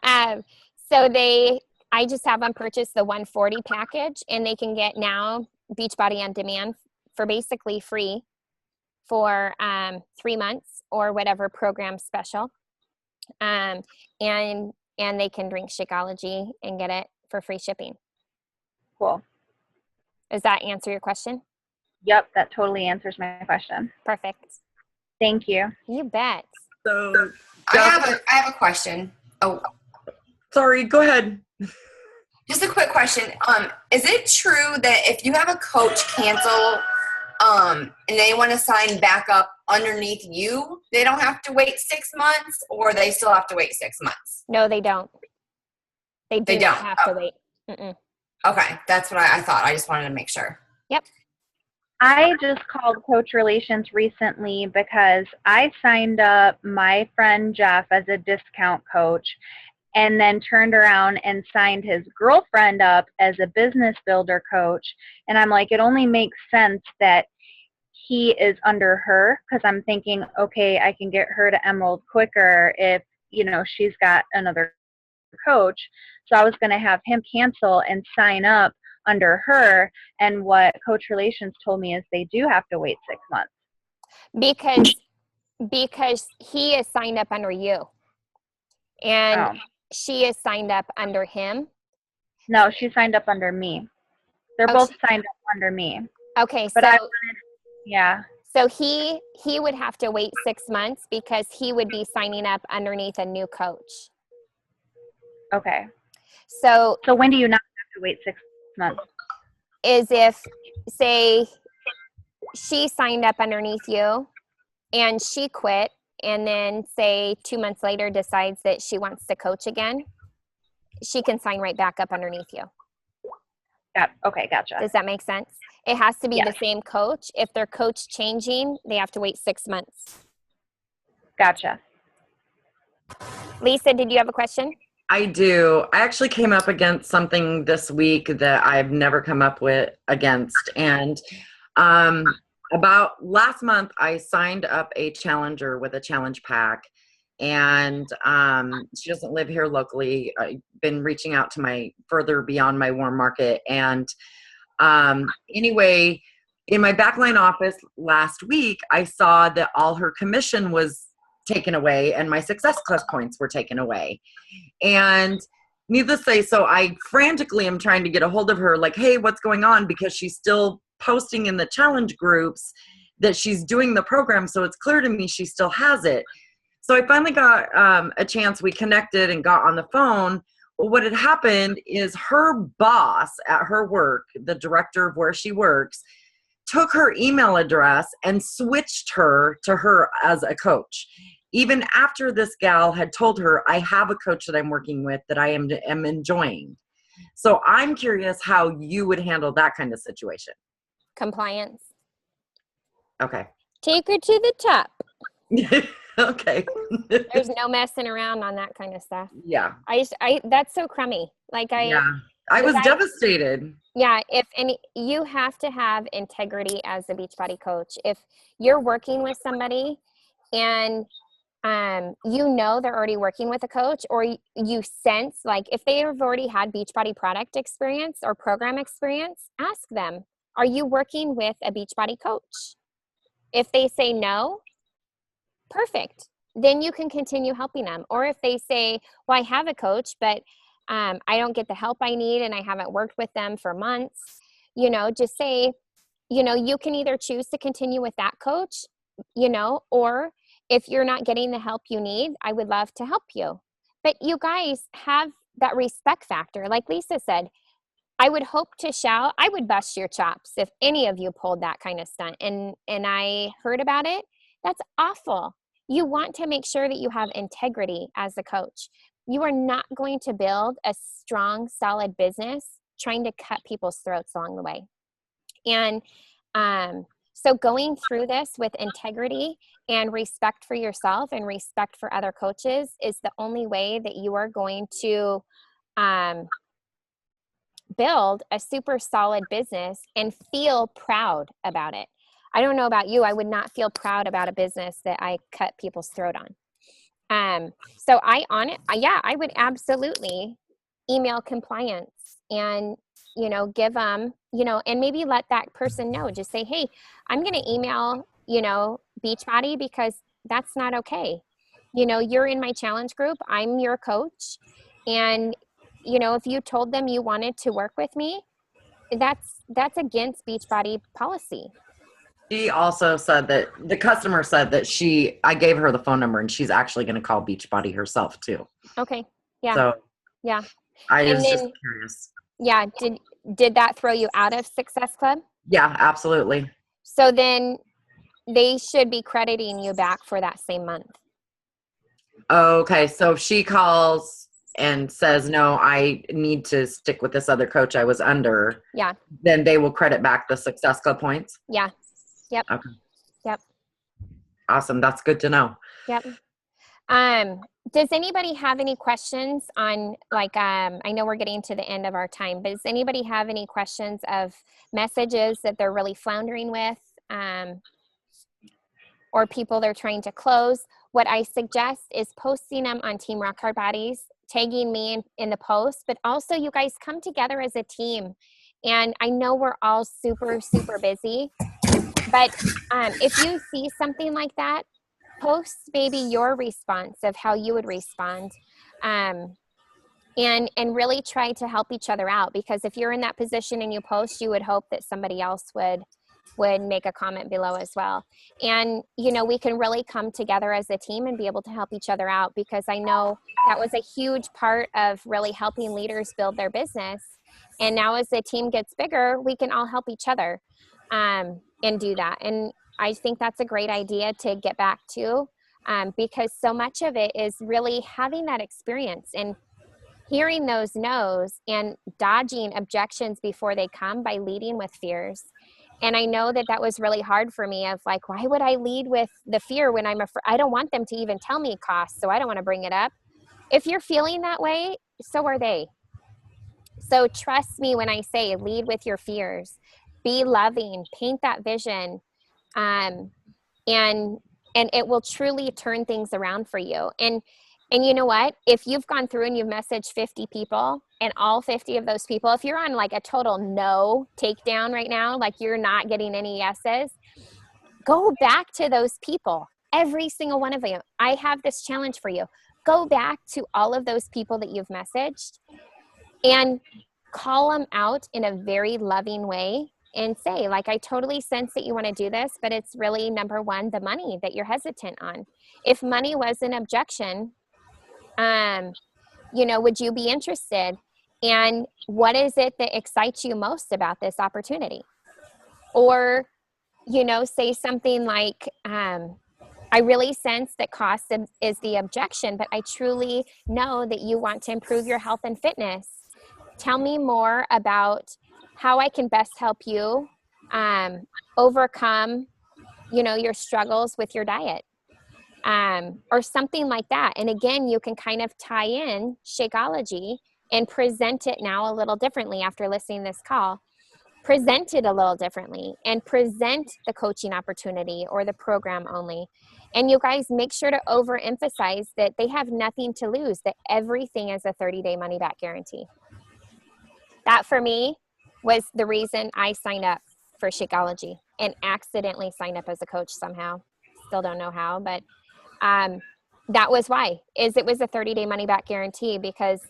So I just have them purchase the 140 package, and they can get now Beachbody on Demand for basically free for 3 months or whatever program special. And they can drink Shakeology and get it for free shipping. Cool. Does that answer your question? Yep, that totally answers my question. Perfect. Thank you. You bet. So I have a question. Oh, sorry, go ahead. just a quick question. Is it true that if you have a coach cancel and they want to sign back up underneath you, they don't have to wait 6 months, or they still have to wait 6 months? No, they don't. They don't have to wait. Mm-mm. Okay, that's what I thought. I just wanted to make sure. Yep. I just called Coach Relations recently because I signed up my friend Jeff as a discount coach and then turned around and signed his girlfriend up as a business builder coach. And I'm like, it only makes sense that he is under her, because I'm thinking, okay, I can get her to Emerald quicker if, you know, she's got another coach. So I was going to have him cancel and sign up under her. And what Coach Relations told me is they do have to wait 6 months. Because he is signed up under you. And she is signed up under him. No, she signed up under me. They're both signed up under me. Okay, but so yeah. So he would have to wait 6 months because he would be signing up underneath a new coach. Okay. So So when do you not have to wait 6 months? is if, say, she signed up underneath you and she quit, and then say 2 months later decides that she wants to coach again, she can sign right back up underneath you. Okay, gotcha. Does that make sense? It has to be Yeah. the same coach. If their coach changing, they have to wait 6 months. Gotcha. Lisa, did you have a question? I do. I actually came up against something this week that I've never come up with against. And about last month, I signed up a challenger with a challenge pack. And she doesn't live here locally. I've been reaching out to my further beyond my warm market. And anyway, in my backline office last week, I saw that all her commission was taken away and my Success Club points were taken away. And needless to say, so I frantically am trying to get a hold of her, like, hey, what's going on? Because she's still posting in the challenge groups that she's doing the program. So it's clear to me she still has it. So I finally got a chance. We connected and got on the phone. Well, what had happened is her boss at her work, the director of where she works, took her email address and switched her to her as a coach. Even after this gal had told her, I have a coach that I'm working with that I am enjoying. So I'm curious how you would handle that kind of situation. Compliance. Okay. Take her to the top. Okay. There's no messing around on that kind of stuff. Yeah. That's so crummy. Like I was devastated. Yeah, you have to have integrity as a Beachbody coach. If you're working with somebody and they're already working with a coach, or you sense, like, if they have already had Beachbody product experience or program experience, ask them, are you working with a Beachbody coach? If they say no, perfect. Then you can continue helping them. Or if they say, well, I have a coach, but I don't get the help I need and I haven't worked with them for months, just say, you can either choose to continue with that coach, or if you're not getting the help you need, I would love to help you. But you guys have that respect factor. Like Lisa said, I would hope to shout, I would bust your chops if any of you pulled that kind of stunt. And I heard about it. That's awful. You want to make sure that you have integrity as a coach. You are not going to build a strong, solid business trying to cut people's throats along the way. And so going through this with integrity and respect for yourself and respect for other coaches is the only way that you are going to build a super solid business and feel proud about it. I don't know about you. I would not feel proud about a business that I cut people's throat on. So I would absolutely email compliance and, give them, and maybe let that person know. Just say, hey, I'm going to email, Beachbody because that's not okay. You're in my challenge group. I'm your coach. And, if you told them you wanted to work with me, that's against Beachbody policy. She also said that the customer said that I gave her the phone number and she's actually going to call Beachbody herself too. Okay. Yeah. So yeah. I was just curious. Yeah. Did that throw you out of Success Club? Yeah, absolutely. So then they should be crediting you back for that same month. Okay. So if she calls and says, no, I need to stick with this other coach I was under. Yeah. Then they will credit back the Success Club points. Yeah. Yep. Okay. Yep. Awesome. That's good to know. Yep. Does anybody have any questions on, I know we're getting to the end of our time, but does anybody have any questions of messages that they're really floundering with, or people they're trying to close? What I suggest is posting them on Team Rock Hard Bodies, tagging me in the post, but also you guys come together as a team. And I know we're all super, super busy, but if you see something like that, post maybe your response of how you would respond, and really try to help each other out, because if you're in that position and you post, you would hope that somebody else would would make a comment below as well. And, you know, we can really come together as a team and be able to help each other out, because I know that was a huge part of really helping leaders build their business. And now as the team gets bigger, we can all help each other and do that. And I think that's a great idea to get back to, because so much of it is really having that experience and hearing those no's and dodging objections before they come by leading with fears. And I know that that was really hard for me, of like, why would I lead with the fear when I'm afraid? I don't want them to even tell me costs, so I don't want to bring it up. If you're feeling that way, so are they. So trust me when I say lead with your fears. Be loving, paint that vision, and it will truly turn things around for you. And you know what? If you've gone through and you've messaged 50 people, and all 50 of those people, if you're on like a total no takedown right now, like you're not getting any yeses, go back to those people, every single one of you. I have this challenge for you. Go back to all of those people that you've messaged and call them out in a very loving way and say, like, I totally sense that you want to do this, but it's really, number one, the money that you're hesitant on. If money was an objection, you know, would you be interested? And what is it that excites you most about this opportunity? Or, you know, say something like, I really sense that cost is the objection, but I truly know that you want to improve your health and fitness. Tell me more about how I can best help you overcome, you know, your struggles with your diet. Or something like that. And again, you can kind of tie in Shakeology and present it now a little differently after listening to this call. Present it a little differently and present the coaching opportunity or the program only. And you guys make sure to overemphasize that they have nothing to lose, that everything is a 30-day money-back guarantee. That for me was the reason I signed up for Shakeology and accidentally signed up as a coach somehow. Still don't know how, but that was why, is it was a 30-day money-back guarantee, because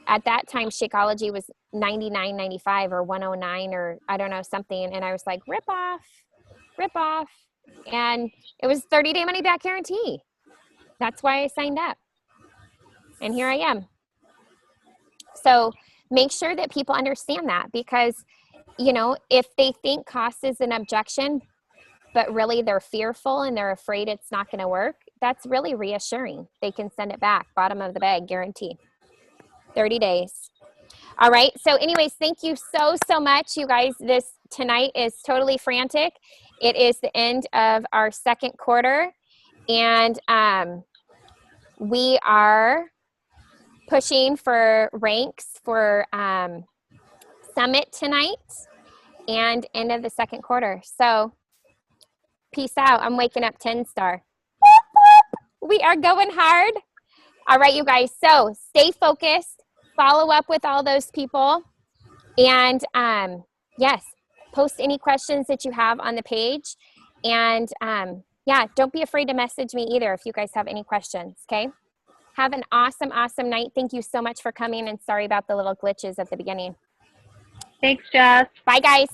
at that time Shakeology was $99.95 or $109 or I don't know, something. And I was like, rip off. And it was 30-day money-back guarantee. That's why I signed up. And here I am. So make sure that people understand that, because, you know, if they think cost is an objection, but really they're fearful and they're afraid it's not going to work, that's really reassuring. They can send it back, bottom of the bag, guarantee. 30 days. All right. So anyways, thank you so much, you guys. This tonight is totally frantic. It is the end of our second quarter, and we are pushing for ranks for Summit tonight and end of the second quarter. So peace out. I'm waking up 10-star. We are going hard. All right, you guys. So stay focused. Follow up with all those people. And yes, post any questions that you have on the page. And yeah, don't be afraid to message me either if you guys have any questions, okay? Have an awesome night. Thank you so much for coming, and sorry about the little glitches at the beginning. Thanks, Jess. Bye, guys.